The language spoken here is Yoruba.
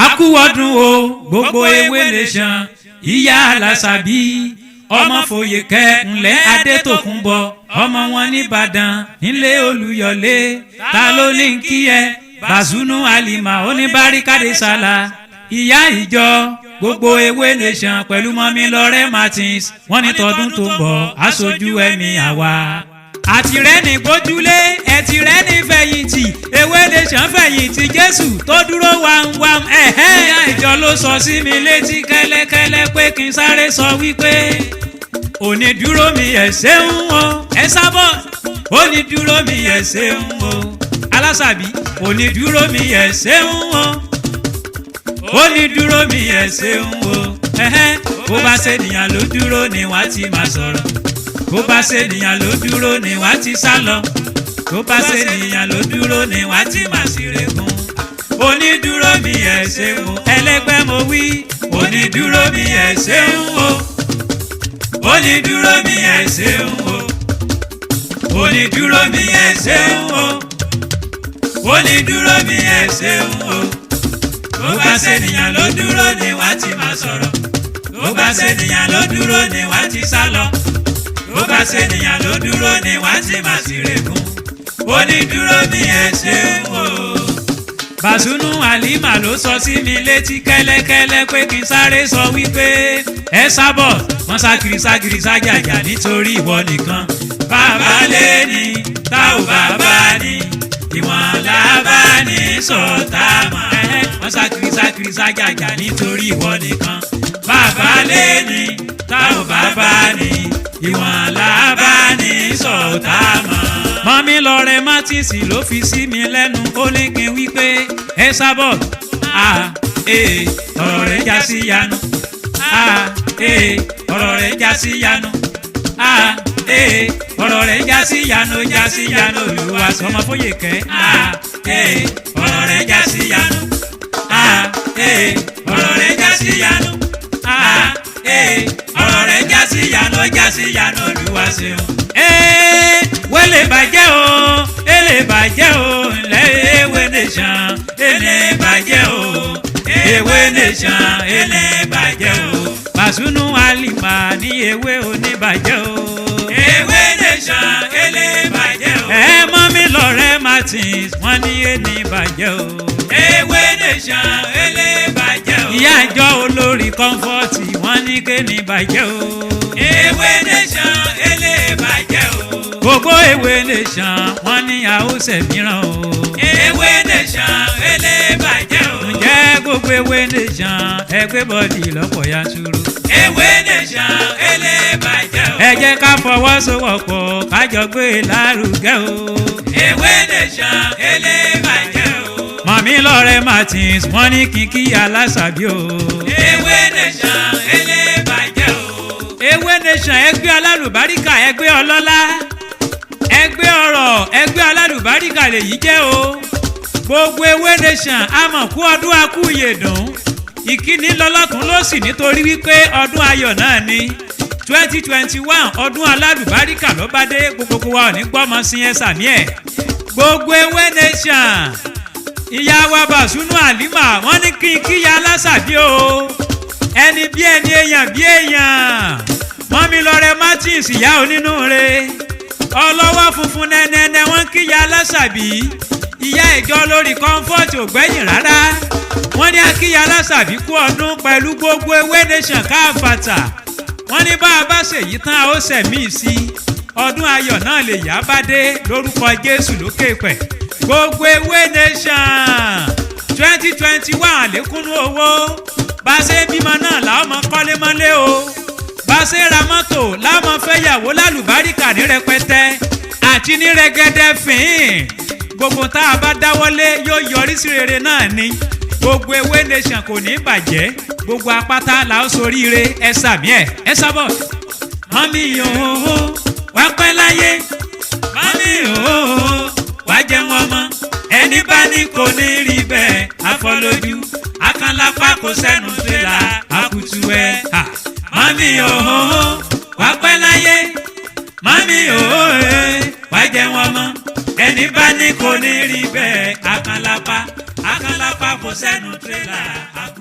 Akúwọ́dún o gbogbo ewé nation ìyá Aláṣàbí ọmọ Fòyèkẹ́ ńlẹ́ Adétòkunbọ̀ ọmọ wọn nìbàdàn nílé Olúyọ̀lé ta ló ní kí ẹ Bàzúnú Àlìmà oníbàríkàdé sálà ìyá ìjọ gbogbo ewé nation pẹ̀lú mọ́mí Lọ́rẹ́ Martins wọ́n ní tọdún tó bọ̀ aṣojú ẹ̀mí àwa. Àtìrẹ́ ní gbójúlé ẹ̀tìrẹ́ ní fẹ̀yìntì ewé nation fẹ̀yìntì Jésù tó dúró wàmwàm ìyá ìjọ ló sọ sí mi létí kẹ́lẹ́kẹ́lẹ́ pé kí n sáré sọ wípé onídúró mi ẹ̀ ṣeun o ẹ sábọ̀ onídúró mi ẹ̀ ṣeun o Aláṣàbí onídúró mi ẹ̀ ṣeun o onídúró mi ẹ̀ ṣeun o bó bá ṣènìyàn ló dúró ni wàá ti máa sọ̀rọ̀ bó bá ṣènìyàn ló dúró ni wàá ti sá lọ bó bá ṣènìyàn ló dúró ni wàá ti máa ṣìrègùn onídúró mi ẹ̀ ṣeun o ẹlẹ́gbẹ́ mo wí onídúró mi ẹ̀ ṣeun o onídúró mi ẹ̀ ṣeun o onídúró mi ẹ̀ ṣeun o onídúró mi ẹ̀ ṣeun o bó bá ṣènìyàn ló dúró ni wàá ti máa sọ̀rọ̀ bó bá ṣènìyàn ló dúró ni wàá ti sá lọ bó bá ṣènìyàn ló dúró ni wàá ti máa ṣìrègùn onídúró mi ẹ̀ ṣeun o. Bàzúnú Àlìmà ló sọ sí mi létí kẹ́lẹ́kẹ́lẹ́ pé kí n sáré sọ wípé ẹ sábọ̀ wọ́n ságiri ságàjà nítorí ìwọ nìkan bàbá lé ní tá ò bàbá ní ìwọ̀n làbá ní sọ̀tà mọ́ wọ́n ságiri ságàjà nítorí ìwọ nìkan bàbá lé ní tá ò bàbá ní ìwọ̀n làbá ní sọ̀tà mọ́. Mọ́mí Lọ́rẹ́ Martins ló fi sí mi lẹ́nu ó ní kí n wí pé ẹ sábọ̀ ọ̀rọ̀ rẹ̀ já sí yanu ọ̀rọ̀ rẹ̀ já sí yanu ọ̀rọ̀ rẹ̀ já sí yanu Olúwa sọmọ Fòyèkẹ́ ọ̀rọ̀ rẹ̀ já sí yanu ọ̀rọ̀ rẹ̀ já sí yanu ọ̀rọ̀ rẹ̀ já sí yanu Olúwa ṣeun. Wẹ́lẹ̀ bàjẹ́ o èlé bàjẹ́ o ńlẹ̀ ewé nation èlé bàjẹ́ o ewé nation èlé bàjẹ́ o Bàzúnú Àlìmà ní ewé oníbàjẹ́ o ewé nation èlé bàjẹ́ o Mọ́mí Lọ́rẹ́ Martins wọ́n ní ẹni bàjẹ́ o ewé nation èlé bàjẹ́ o ìyá ìjọ olórí Comfort wọ́n ní kéènì bàjẹ́ o ewé nation èlé bàjẹ́ o gbogbo ewé nation wọ́n ní àwòsẹ̀ mìíràn o ewé nation èlé bàjẹ́ o ǹjẹ́ gbogbo ewé nation ẹgbẹ́ bọ́ọ̀dì lọ́pọ̀ yanturu ewé nation èlé bàjẹ́ o ẹ jẹ́ ká fọwọ́sowọ́pọ̀ kájọ gbé lárugẹ o ewé nation èlé bàjẹ́ o Mọ́mí Lọ́rẹ́ Martins wọ́n ní kíkí Aláṣàbí o ewé nation èlé bàjẹ́ o ewé nation ẹgbẹ́ alálùbáríkà ẹgbẹ́ ọlọ́lá ẹgbẹ́ ọ̀rọ̀ ẹgbẹ́ alálùbáríkà lèyí jẹ́ o gbogbo ewé nation amọ̀kú ọdún akú ìyèdùn ìkíni lọ́lọ́tún lósì nítorí wípé ọdún ayọ̀ náà ni 2021 ọdún alálùbáríkà ló bá dé gbogbo wa ò ní gbọ́mọ sí ẹ sàmí ẹ̀ gbogbo ewé nation ìyá wa Bàzúnú Àlìmà wọ́n ní kí n kíyà Aláṣàbí o ẹni bí ẹni èèyàn bí èèyàn Mọ́mí Lọ́rẹ́ Martins ìyá onínúure ọlọ́wọ́ funfun nẹ́nẹ́nẹ́ wọ́n kíyà Aláṣàbí ìyá ìjọ lórí Comfort ògbẹ́yìn rárá wọ́n ní akíyà Aláṣàbí kú ọdún pẹ̀lú gbogbo ewé nation káfàtà wọ́n ní bá a bá ṣèyí tán a ó ṣẹ̀mí sí ọdún ayọ̀ náà lè yá bá dé lórúkọ Jésù lókè pẹ̀ gbogbo ewé nation 2021 àlékúnú owó bá a ṣe bímọ náà làwọn ọmọ kọ́lé mọ́lé o bá ṣe ra mọ́tò láwọn fẹ́yàwó lálùbáríkà ní rẹpẹtẹ àti ní rẹgẹdẹ fín gbogbo tá a bá dáwọ́lé yóò yọrí sí rere náà ni gbogbo ewé nation kò ní bàjẹ́ gbogbo apáta là ó soríire ẹ sàmí ẹ sábọ̀. Mọ́mí òhòhò wá pẹ́ láyé mọ́mí òhòhò wá jẹun ọmọ ẹni bá ní kò ní rí bẹ́ẹ̀ afọlójú akànlápá kò sẹ́nu tẹ́lá àkùtù ẹ̀ Mọ́mí òhòhò wá pẹ́ láyé mọ́mí òhòhò wá jẹun ọmọ ẹni bá ní kò ní rí bẹ́ẹ̀ akànlápá kò sẹ́nu tírélà àgọ́.